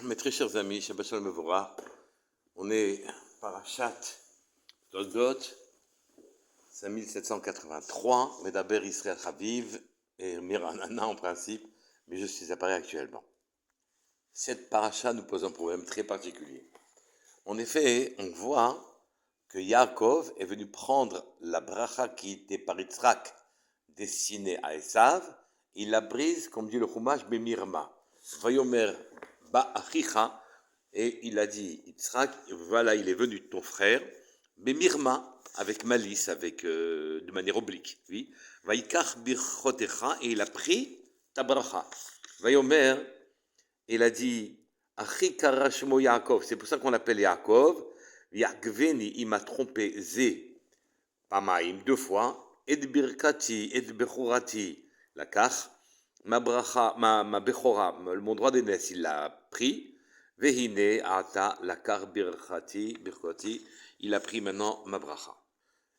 Mes très chers amis, Shabbat Shalom Mevorach, on est Parashat Toldot, 5783, Medaber Israël Chaviv et Miranana en principe, mais je suis à Paris actuellement. Cette paracha nous pose un problème très particulier. En effet, on voit que Yaakov est venu prendre la bracha qui était par Yitzhak destinée à Esav, il l'a prise, comme dit le Chumash, Bemirma. Vayomer ba achicha, et il a dit, Yitzhak, voilà, il est venu de ton frère, Bemirma, avec malice, de manière oblique, oui. Vaikach birchotecha, et il a pris ta bracha. Vayomer, il a dit, Achi karashmo Yaakov, c'est pour ça qu'on l'appelle Yaakov, Yakveni, il m'a trompé, Zé, Pamaim, 2 fois, et birkati, et bechorati, la kach, ma bracha, ma bechora, mon droit d'aînesse, il l'a pris, vehine, ata, la kach birkati, il a pris maintenant ma bracha.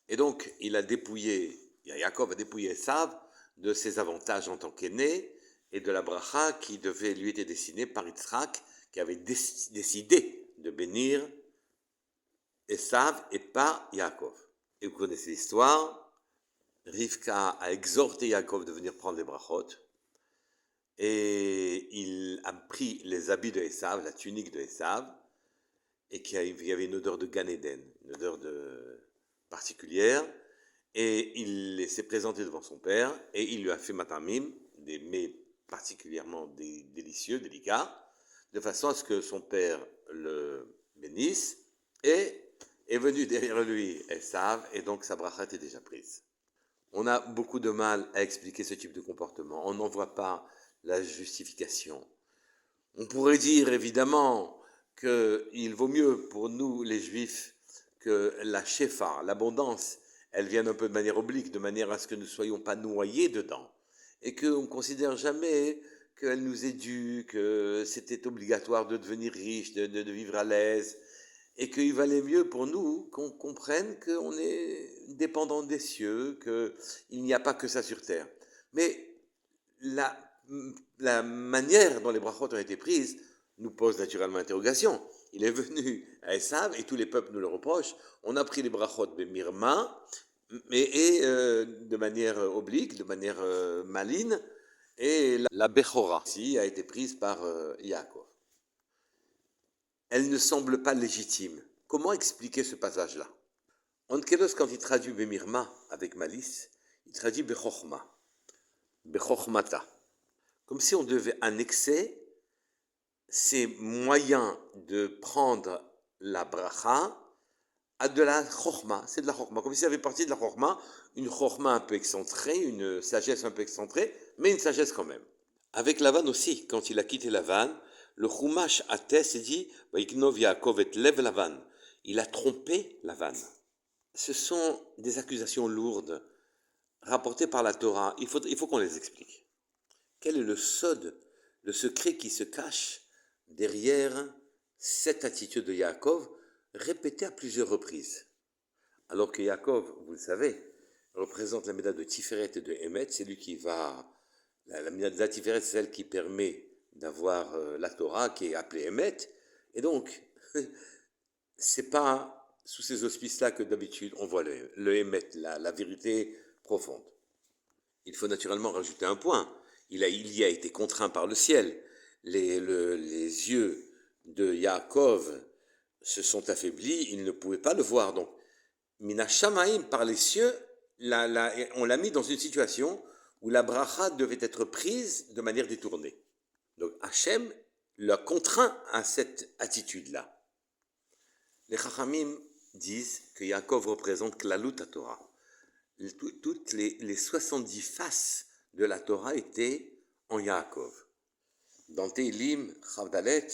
Et donc, il a dépouillé, Yaakov a dépouillé Esav de ses avantages en tant qu'aîné, et de la bracha qui devait lui être destinée par Yitzhak, qui avait décidé de bénir Esav et pas Yaakov. Et vous connaissez l'histoire, Rivka a exhorté Yaakov de venir prendre les brachot, et il a pris les habits de Esav, la tunique de Esav, et qu'il y avait une odeur de Gan Eden, une odeur particulière, et il s'est présenté devant son père, et il lui a fait matamim, des mets particulièrement délicieux, délicats, de façon à ce que son père le bénisse, et est venu derrière lui Esav, et donc sa bracha était déjà prise. On a beaucoup de mal à expliquer ce type de comportement, on n'en voit pas la justification. On pourrait dire évidemment qu'il vaut mieux pour nous les juifs que la shefa, l'abondance, elle vienne un peu de manière oblique, de manière à ce que nous ne soyons pas noyés dedans, et qu'on ne considère jamais qu'elle nous est due, que c'était obligatoire de devenir riche, de vivre à l'aise, et qu'il valait mieux pour nous qu'on comprenne qu'on est dépendant des cieux, qu'il n'y a pas que ça sur terre. Mais la manière dont les brachot ont été prises nous pose naturellement interrogation. Il est venu à Esav, et tous les peuples nous le reprochent, on a pris les brachot de Mirma, de manière oblique, de manière maligne, et la Bechora aussi a été prise par Yaakov. Elle ne semble pas légitime. Comment expliquer ce passage-là? Onkelos, quand il traduit Bemirma avec malice, il traduit Bechochma, Bechochmata. Comme si on devait annexer ces moyens de prendre la bracha à de la chokhma. C'est de la chokhma, comme si ça avait partie de la chokhma, une chokhma un peu excentrée, une sagesse un peu excentrée, mais une sagesse quand même. Avec Lavan aussi, quand il a quitté Lavan, le Chumash atteste et dit « Vaiknov Yaakov et lev Lavan ». Il a trompé Lavan. Ce sont des accusations lourdes rapportées par la Torah. Il faut qu'on les explique. Quel est le sod, le secret qui se cache derrière cette attitude de Yaakov, répétée à plusieurs reprises? Alors que Yaakov, vous le savez, représente la médaille de Tiferet et de Emet, c'est lui qui va... La médaille de la Tiferet, c'est celle qui permet d'avoir la Torah, qui est appelée Emet. Et donc, c'est pas sous ces auspices-là que d'habitude on voit le Emet, la vérité profonde. Il faut naturellement rajouter un point. Il y a été contraint par le ciel. Les yeux de Yaakov se sont affaiblis, il ne pouvait pas le voir. Donc, Mina Shamaim, par les cieux, on l'a mis dans une situation où la bracha devait être prise de manière détournée. Donc, Hachem l'a contraint à cette attitude-là. Les Chachamim disent que Yaakov représente Klalut Torah. Toutes les 70 faces de la Torah étaient en Yaakov. Dans Tehillim, Chavdalet,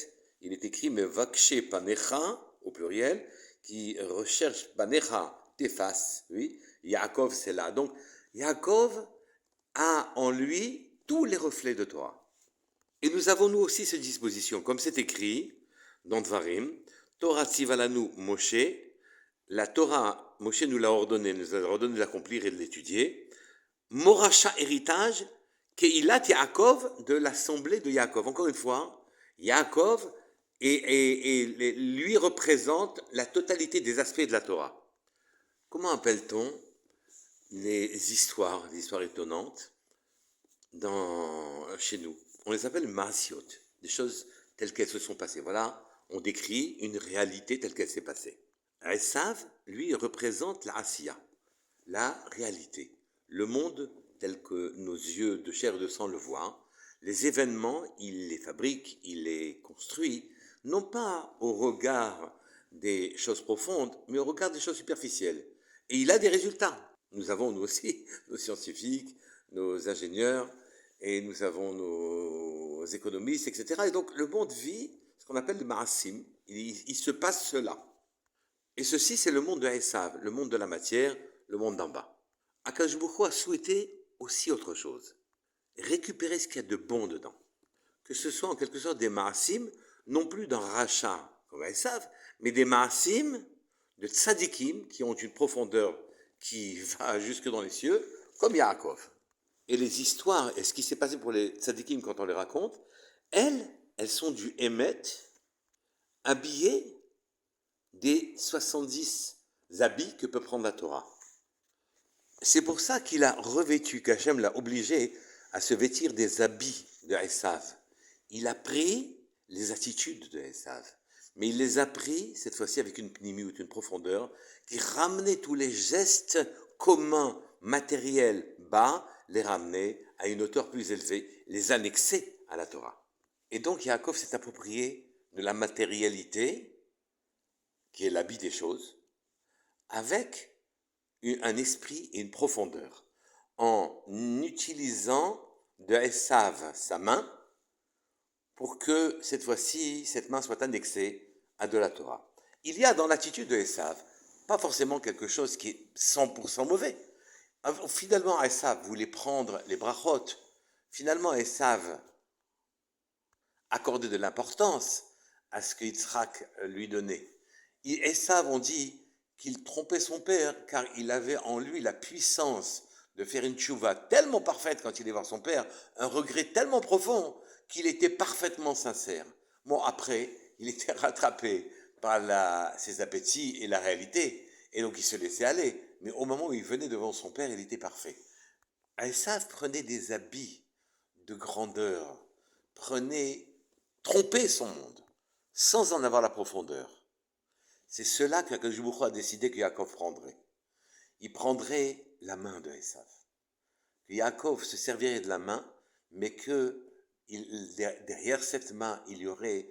il est écrit Mevakshe Panecha, au pluriel, qui recherche Panecha, tes faces. Oui, Yaakov, c'est là. Donc, Yaakov a en lui tous les reflets de Torah. Et nous avons nous aussi cette disposition, comme c'est écrit dans Dvarim, Torah Tzivalanu Moshe, la Torah, Moshe nous a ordonné de l'accomplir et de l'étudier. Moracha, héritage, Keilat Yaakov, de l'assemblée de Yaakov. Encore une fois, Yaakov lui représente la totalité des aspects de la Torah. Comment appelle-t-on les histoires étonnantes chez nous? On les appelle Maasiot, des choses telles qu'elles se sont passées. Voilà, on décrit une réalité telle qu'elle s'est passée. Esav, lui, représente la Asiya, la réalité, le monde tel que nos yeux de chair et de sang le voient. Les événements, il les fabrique, il les construit, non pas au regard des choses profondes, mais au regard des choses superficielles. Et il a des résultats. Nous avons, nous aussi, nos scientifiques, nos ingénieurs, et nous avons nos économistes, etc. Et donc, le monde vit ce qu'on appelle le Marasim. Il se passe cela. Et ceci, c'est le monde de Esav, le monde de la matière, le monde d'en bas. Akadosh Baruch Hu a souhaité aussi autre chose. Récupérer ce qu'il y a de bon dedans. Que ce soit en quelque sorte des Marasim, non plus d'un rachat comme Esav, mais des Marasim de tzadikim qui ont une profondeur qui va jusque dans les cieux, comme Yaakov. Et les histoires, et ce qui s'est passé pour les tzadikim quand on les raconte, elles sont du Emet, habillées des 70 habits que peut prendre la Torah. C'est pour ça qu'il a revêtu, qu'Hachem l'a obligé à se vêtir des habits de Esav. Il a pris les attitudes de Esav, mais il les a pris, cette fois-ci, avec une pnimiout, une profondeur, qui ramenait tous les gestes communs, matériels, bas, les ramenait à une hauteur plus élevée, les annexer à la Torah. Et donc Yaakov s'est approprié de la matérialité, qui est l'habit des choses, avec un esprit et une profondeur, en utilisant de Esav sa main, pour que cette fois-ci, cette main soit annexée à de la Torah. Il y a dans l'attitude de Esav, pas forcément quelque chose qui est 100% mauvais. Finalement, Esav voulait prendre les brachot. Finalement, Esav accordait de l'importance à ce que Yitzhak lui donnait. Esav, on dit qu'il trompait son père car il avait en lui la puissance de faire une tchouva tellement parfaite quand il est voir son père, un regret tellement profond qu'il était parfaitement sincère. Bon, après, il était rattrapé par ses appétits et la réalité, et donc il se laissait aller. Mais au moment où il venait devant son père, il était parfait. Esav prenait des habits de grandeur, trompait son monde, sans en avoir la profondeur. C'est cela qu'Akadosh Baruch Hu a décidé que Yaakov prendrait. Il prendrait la main de Esav. Que Yaakov se servirait de la main, mais que derrière cette main, il y aurait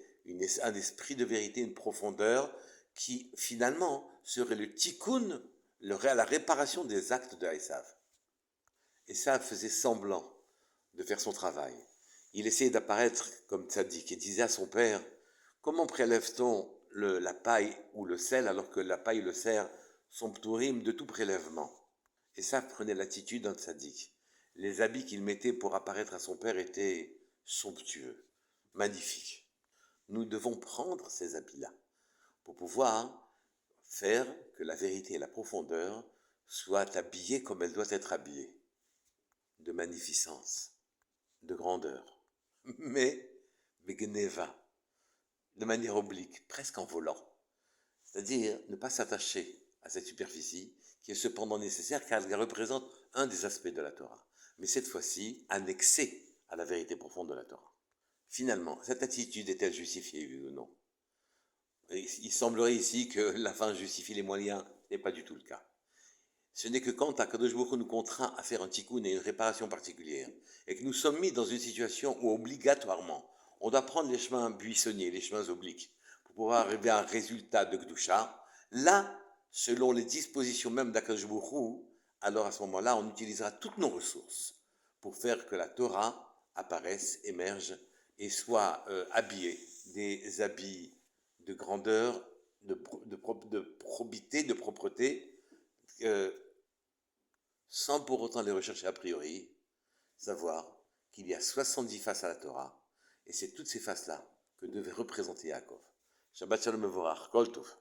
un esprit de vérité, une profondeur, qui finalement serait le tikkun, la réparation des actes de Esav. Esav faisait semblant de faire son travail. Il essayait d'apparaître comme tzaddik et disait à son père, comment prélève-t-on la paille ou le sel alors que la paille et le sel sont ptourim de tout prélèvement? Et ça prenait l'attitude d'un tzaddik. Les habits qu'il mettait pour apparaître à son père étaient somptueux, magnifiques. Nous devons prendre ces habits-là pour pouvoir faire que la vérité et la profondeur soient habillées comme elles doivent être habillées, de magnificence, de grandeur, mais begneva, de manière oblique, presque en volant. C'est-à-dire ne pas s'attacher à cette superficie qui est cependant nécessaire car elle représente un des aspects de la Torah, mais cette fois-ci annexée à la vérité profonde de la Torah. Finalement, cette attitude est-elle justifiée, oui ou non? Il semblerait ici que la fin justifie les moyens, ce n'est pas du tout le cas. Ce n'est que quand Akadosh Baruch Hu nous contraint à faire un tikkun et une réparation particulière, et que nous sommes mis dans une situation où obligatoirement, on doit prendre les chemins buissonniers, les chemins obliques, pour pouvoir arriver à un résultat de Gdusha, là, selon les dispositions même d'Akadosh Baruch Hu, alors à ce moment-là, on utilisera toutes nos ressources pour faire que la Torah apparaisse, émerge et soit habillée des habits de grandeur, de probité, de propreté, sans pour autant les rechercher a priori, savoir qu'il y a 70 faces à la Torah, et c'est toutes ces faces-là que devait représenter Yaakov. Shabbat Shalom Mevorach, Kol Tov.